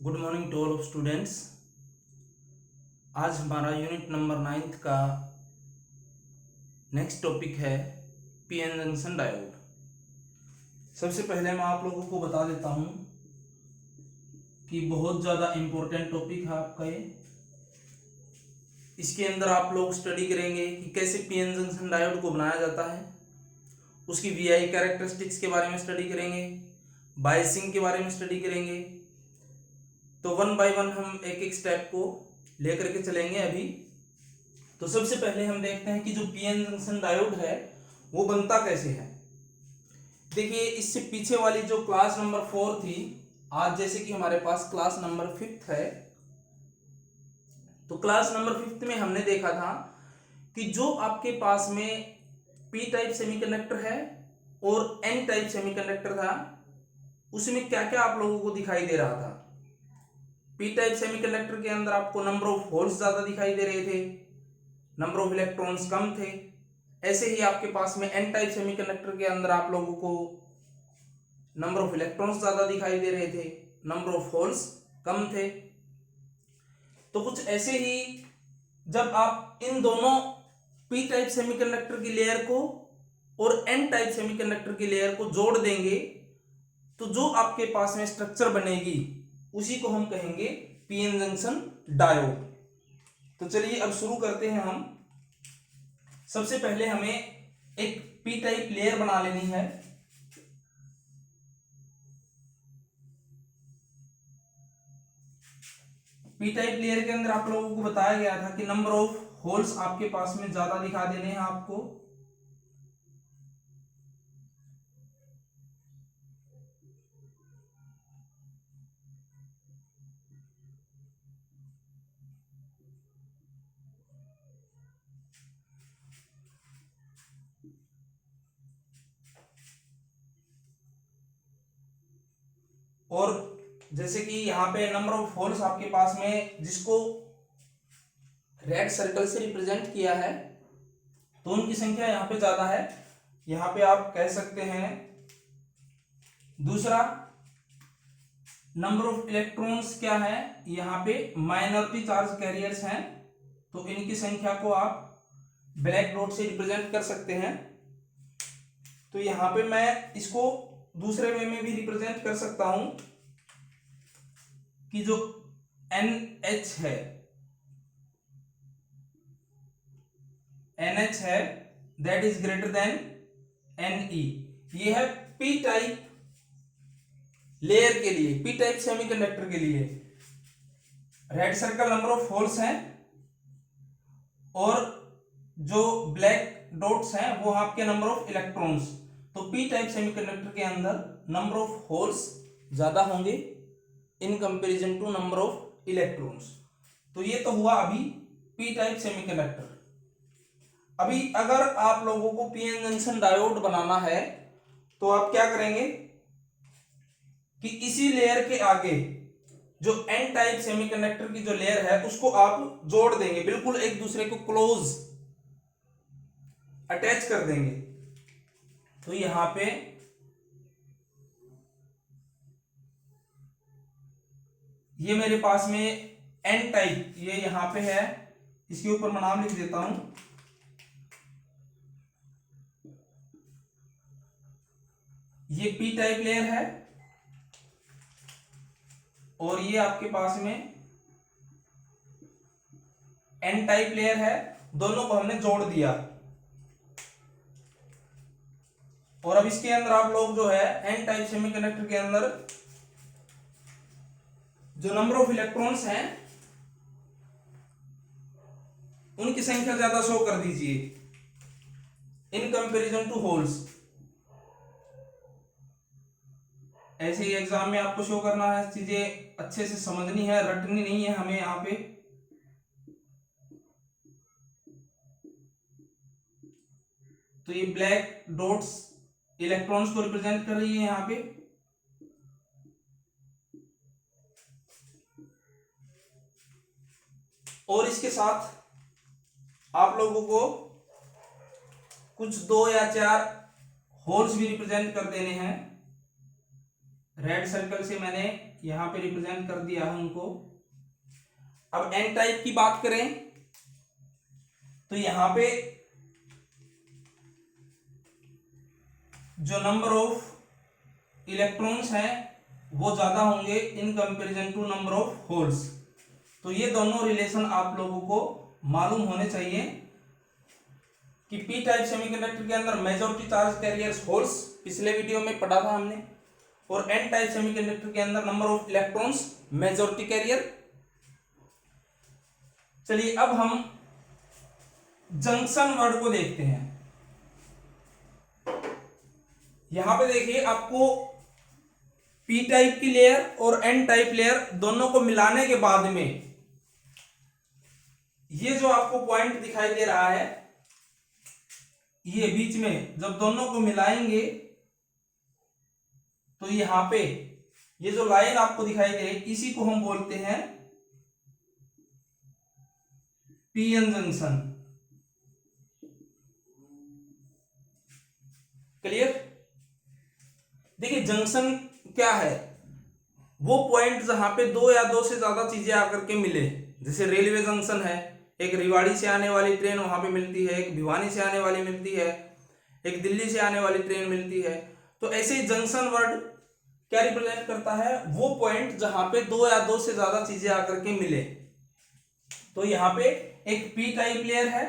Good morning to all of students. आज हमारा unit number 9 का नेक्स्ट टॉपिक है पीएन जंक्शन डायोड। सबसे पहले मैं आप लोगों को बता देता हूं कि बहुत ज़्यादा इम्पोर्टेंट टॉपिक है आपका ये। इसके अंदर आप लोग स्टडी करेंगे कि कैसे पीएन जंक्शन डायोड को बनाया जाता है, उसकी वीआई कैरेक्टरिस्टिक्स के बारे में स्टडी करेंगे, बायसिंग के बारे में स्टडी करेंगे। तो वन बाय वन हम एक एक स्टेप को लेकर के चलेंगे अभी। तो सबसे पहले हम देखते हैं कि जो पीएन जंक्शन डायोड है वो बनता कैसे है। देखिए, इससे पीछे वाली जो क्लास नंबर 4 थी, आज जैसे कि हमारे पास क्लास नंबर 5 है, तो क्लास नंबर 5 में हमने देखा था कि जो आपके पास में पी टाइप सेमीकंडक्टर है और एन टाइप सेमीकंडक्टर था, उसमें क्या क्या आप लोगों को दिखाई दे रहा था। पी टाइप सेमीकंडक्टर के अंदर आपको नंबर ऑफ होल्स ज्यादा दिखाई दे रहे थे, नंबर ऑफ इलेक्ट्रॉन्स कम थे। ऐसे ही आपके पास में एन टाइप सेमीकंडक्टर के अंदर आप लोगों को नंबर ऑफ इलेक्ट्रॉन्स ज्यादा दिखाई दे रहे थे, नंबर ऑफ होल्स कम थे। तो कुछ ऐसे ही जब आप इन दोनों पी टाइप सेमीकंडक्टर की लेयर को और एन टाइप सेमीकंडक्टर की लेयर को जोड़ देंगे तो जो आपके पास में स्ट्रक्चर बनेगी उसी को हम कहेंगे पीएन जंक्शन डायोड। तो चलिए अब शुरू करते हैं हम। सबसे पहले हमें एक पी टाइप लेयर बना लेनी है। पी टाइप लेयर के अंदर आप लोगों को बताया गया था कि नंबर ऑफ होल्स आपके पास में ज्यादा दिखा देने हैं आपको, और जैसे कि यहाँ पे नंबर ऑफ होल्स आपके पास में जिसको रेड सर्कल से रिप्रेजेंट किया है तो उनकी संख्या यहाँ पे ज्यादा है। यहाँ पे आप कह सकते हैं। दूसरा, नंबर ऑफ इलेक्ट्रॉन्स क्या है, यहाँ पे माइनॉरिटी चार्ज कैरियर्स हैं, तो इनकी संख्या को आप ब्लैक डॉट से रिप्रेजेंट कर सकते हैं। तो यहाँ पे मैं इसको दूसरे वे में भी रिप्रेजेंट कर सकता हूं कि जो NH है, NH है that is greater than Ne। ये है पी टाइप लेयर के लिए, पी टाइप सेमीकंडक्टर के लिए। Red circle number of holes हैं और जो ब्लैक डॉट्स हैं वो आपके नंबर ऑफ इलेक्ट्रॉन्स। तो पी टाइप सेमीकंडक्टर के अंदर नंबर ऑफ होल्स ज्यादा होंगे in comparison to number of electrons. तो ये तो हुआ अभी पी टाइप सेमीकंडक्टर। अभी अगर आप लोगों को पीएन जंक्शन डायोड बनाना है तो आप क्या करेंगे कि इसी लेयर के आगे जो एन टाइप सेमीकंडक्टर की जो लेयर है उसको आप जोड़ देंगे, बिल्कुल एक दूसरे को क्लोज अटैच कर देंगे। तो यहां पे ये मेरे पास में एन टाइप ये यहां पे है, इसके ऊपर मैं नाम लिख देता हूं। ये पी टाइप लेयर है और ये आपके पास में एन टाइप लेयर है। दोनों को हमने जोड़ दिया और अब इसके अंदर आप लोग जो है एन टाइप सेमीकंडक्टर के अंदर जो नंबर ऑफ इलेक्ट्रॉन्स हैं उनकी संख्या ज्यादा शो कर दीजिए इन कंपैरिजन टू होल्स। ऐसे ही एग्जाम में आपको शो करना है, चीजें अच्छे से समझनी है, रटनी नहीं है हमें यहाँ पे। तो ये ब्लैक डॉट्स इलेक्ट्रॉन्स को रिप्रेजेंट कर रही है यहाँ पे, और इसके साथ आप लोगों को कुछ 2 या 4 होल्स भी रिप्रेजेंट कर देने हैं रेड सर्कल से मैंने यहां पे रिप्रेजेंट कर दिया है उनको। अब एन टाइप की बात करें तो यहां पे जो नंबर ऑफ इलेक्ट्रॉन्स हैं वो ज्यादा होंगे in comparison to number of holes. तो ये दोनों रिलेशन आप लोगों को मालूम होने चाहिए कि पी टाइप सेमीकंडक्टर के अंदर मेजॉरिटी चार्ज कैरियर्स होल्स, पिछले वीडियो में पढ़ा था हमने, और एन टाइप सेमीकंडक्टर के अंदर number of electrons majority carrier. चलिए अब हम जंक्शन वर्ड को देखते हैं। यहां पे देखिए आपको पी टाइप की लेयर और एन टाइप लेयर दोनों को मिलाने के बाद में ये जो आपको पॉइंट दिखाई दे रहा है, ये बीच में जब दोनों को मिलाएंगे तो यहां पे ये जो लाइन आपको दिखाई दे रही है इसी को हम बोलते हैं पीएन जंक्शन। क्लियर? देखिए जंक्शन क्या है? वो पॉइंट जहां पे दो या दो से ज्यादा चीजें आकर के मिले, जैसे रेलवे जंक्शन है, एक रेवाड़ी से आने वाली ट्रेन वहां पे मिलती है, एक भिवानी से आने वाली मिलती है, एक दिल्ली से आने वाली ट्रेन मिलती है। तो ऐसे ही जंक्शन वर्ड क्या रिप्रेजेंट करता है? वो पॉइंट जहां पे दो या दो से ज्यादा चीजें आकर के मिले। तो यहाँ पे एक पी टाइप लेयर है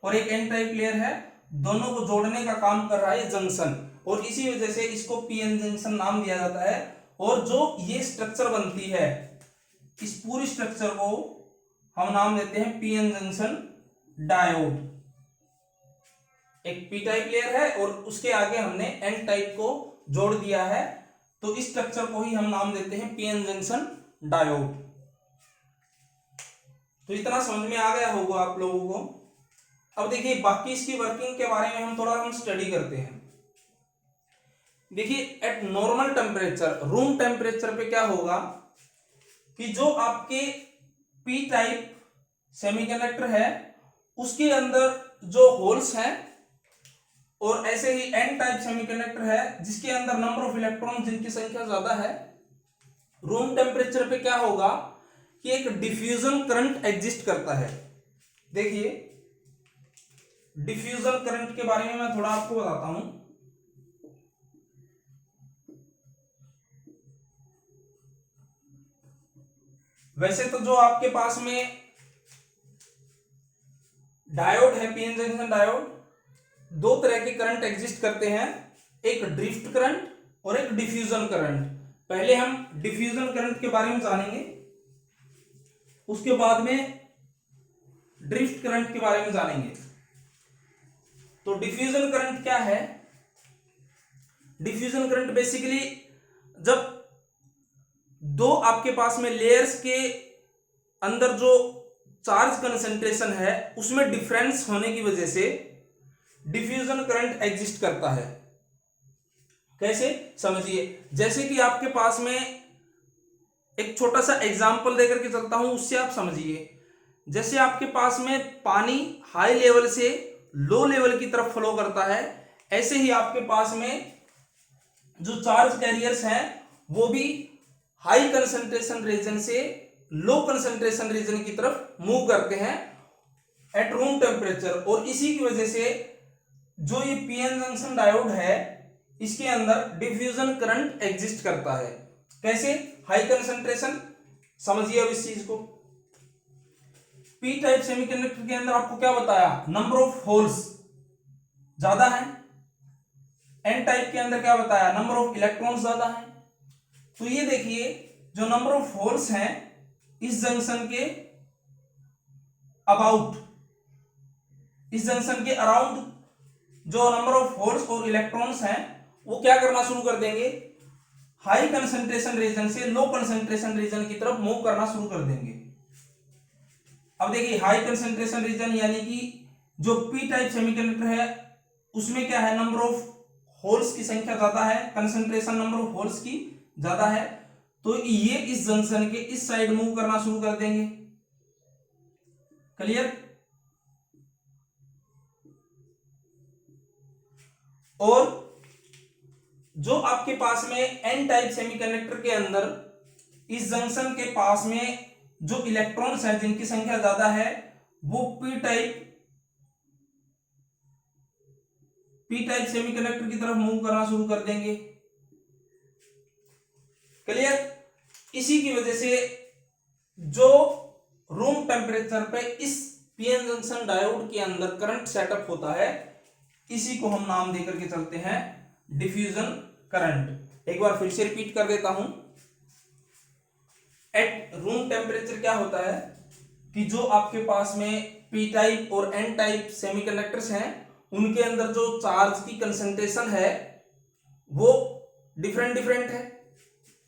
और एक एन टाइप लेयर है, दोनों को जोड़ने का काम कर रहा है जंक्शन, और इसी वजह से इसको पीएन जंक्शन नाम दिया जाता है। और जो ये स्ट्रक्चर बनती है, इस पूरी स्ट्रक्चर को हम नाम देते हैं पीएन जंक्शन डायोड। एक पी टाइप लेयर है और उसके आगे हमने एन टाइप को जोड़ दिया है, तो इस स्ट्रक्चर को ही हम नाम देते हैं पीएन जंक्शन डायोड। तो इतना समझ में आ गया होगा आप लोगों को। अब देखिए बाकी इसकी वर्किंग के बारे में हम थोड़ा स्टडी करते हैं। देखिए eight normal temperature, room temperature पे क्या होगा कि जो आपके पी टाइप सेमीकंडक्टर है उसके अंदर जो होल्स हैं, और ऐसे ही एन टाइप सेमीकंडक्टर है जिसके अंदर नंबर ऑफ इलेक्ट्रॉन जिनकी संख्या ज्यादा है, रूम टेम्परेचर पे क्या होगा कि एक डिफ्यूजन करंट एग्जिस्ट करता है। देखिए डिफ्यूजन करंट के बारे में मैं थोड़ा आपको बताता हूं। वैसे तो जो आपके पास में डायोड है, पीएन जंक्शन डायोड, दो तरह के करंट एग्जिस्ट करते हैं, एक ड्रिफ्ट करंट और एक डिफ्यूजन करंट। पहले हम डिफ्यूजन करंट के बारे में जानेंगे, उसके बाद में ड्रिफ्ट करंट के बारे में जानेंगे। तो डिफ्यूजन करंट क्या है? डिफ्यूजन करंट बेसिकली जब दो आपके पास में लेयर्स के अंदर जो चार्ज कंसंट्रेशन है उसमें डिफरेंस होने की वजह से डिफ्यूजन करंट एग्जिस्ट करता है। कैसे समझिए, जैसे कि आपके पास में एक छोटा सा एग्जांपल देकर के चलता हूं, उससे आप समझिए। जैसे आपके पास में पानी हाई लेवल से लो लेवल की तरफ फ्लो करता है, ऐसे ही आपके पास में जो चार्ज कैरियर्स हैं वो भी हाई कंसंट्रेशन रीजन से लो कंसंट्रेशन रीजन की तरफ मूव करते हैं एट रूम टेम्परेचर। और इसी की वजह से जो ये पीएन जंक्शन डायोड है इसके अंदर डिफ्यूजन करंट एग्जिस्ट करता है। कैसे? हाई कंसंट्रेशन, समझिए अब इस चीज को। पी टाइप सेमीकंडक्टर के अंदर आपको क्या बताया? नंबर ऑफ होल्स ज्यादा है। एन टाइप के अंदर क्या बताया? नंबर ऑफ इलेक्ट्रॉन्स ज्यादा है। तो ये देखिए जो नंबर ऑफ होल्स हैं इस जंक्शन के अबाउट, इस जंक्शन के अराउंड जो नंबर ऑफ होल्स और इलेक्ट्रॉन्स हैं वो क्या करना शुरू कर देंगे? हाई कंसंट्रेशन रीजन से लो कंसंट्रेशन रीजन की तरफ मूव करना शुरू कर देंगे। अब देखिए हाई कंसंट्रेशन रीजन यानी कि जो पी टाइप सेमीकंडक्टर है उसमें क्या है? नंबर ऑफ होल्स की संख्या ज्यादा है, कंसंट्रेशन नंबर ऑफ होल्स की ज्यादा है, तो ये इस जंक्शन के इस साइड मूव करना शुरू कर देंगे। क्लियर? और जो आपके पास में एन टाइप सेमीकंडक्टर के अंदर इस जंक्शन के पास में जो इलेक्ट्रॉन्स हैं जिनकी संख्या ज्यादा है वो पी टाइप सेमीकंडक्टर की तरफ मूव करना शुरू कर देंगे। क्लियर? इसी की वजह से जो रूम टेम्परेचर पे इस पीएन जंक्शन डायोड के अंदर करंट सेटअप होता है इसी को हम नाम देकर के चलते हैं डिफ्यूजन करंट। एक बार फिर से रिपीट कर देता हूं। एट रूम टेम्परेचर क्या होता है कि जो आपके पास में पी टाइप और एन टाइप सेमीकंडक्टर्स हैं उनके अंदर जो चार्ज की कंसंट्रेशन है वो डिफरेंट है।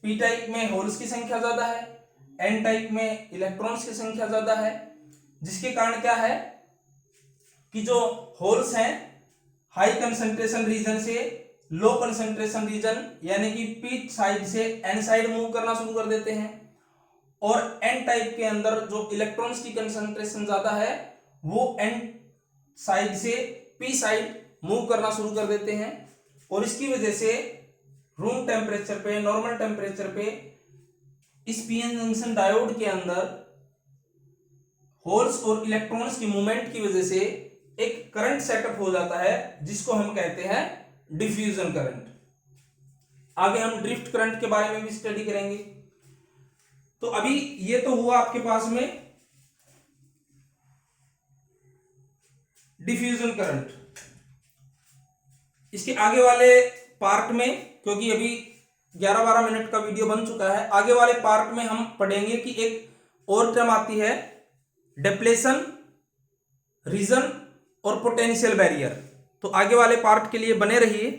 पी टाइप में होल्स की संख्या ज्यादा है, एन टाइप में इलेक्ट्रॉन्स की संख्या ज्यादा है, जिसके कारण क्या है कि जो होल्स हैं हाई कंसंट्रेशन रीजन से लो कंसंट्रेशन रीजन यानी कि पी साइड से एन साइड मूव करना शुरू कर देते हैं, और एन टाइप के अंदर जो इलेक्ट्रॉन्स की कंसंट्रेशन ज्यादा है वो एन साइड से पी साइड मूव करना शुरू कर देते हैं। और इसकी वजह से रूम टेम्परेचर पे, नॉर्मल टेम्परेचर पे इस पीएन जंक्शन डायोड के अंदर होल्स और इलेक्ट्रॉन्स की मूवमेंट की वजह से एक करंट सेटअप हो जाता है जिसको हम कहते हैं डिफ्यूजन करंट। आगे हम ड्रिफ्ट करंट के बारे में भी स्टडी करेंगे। तो अभी ये तो हुआ आपके पास में डिफ्यूजन करंट। इसके आगे वाले पार्ट में, क्योंकि अभी 11-12 मिनट का वीडियो बन चुका है, आगे वाले पार्ट में हम पढ़ेंगे कि एक और टर्म आती है डिप्लेशन रीजन और पोटेंशियल बैरियर। तो आगे वाले पार्ट के लिए बने रहिए।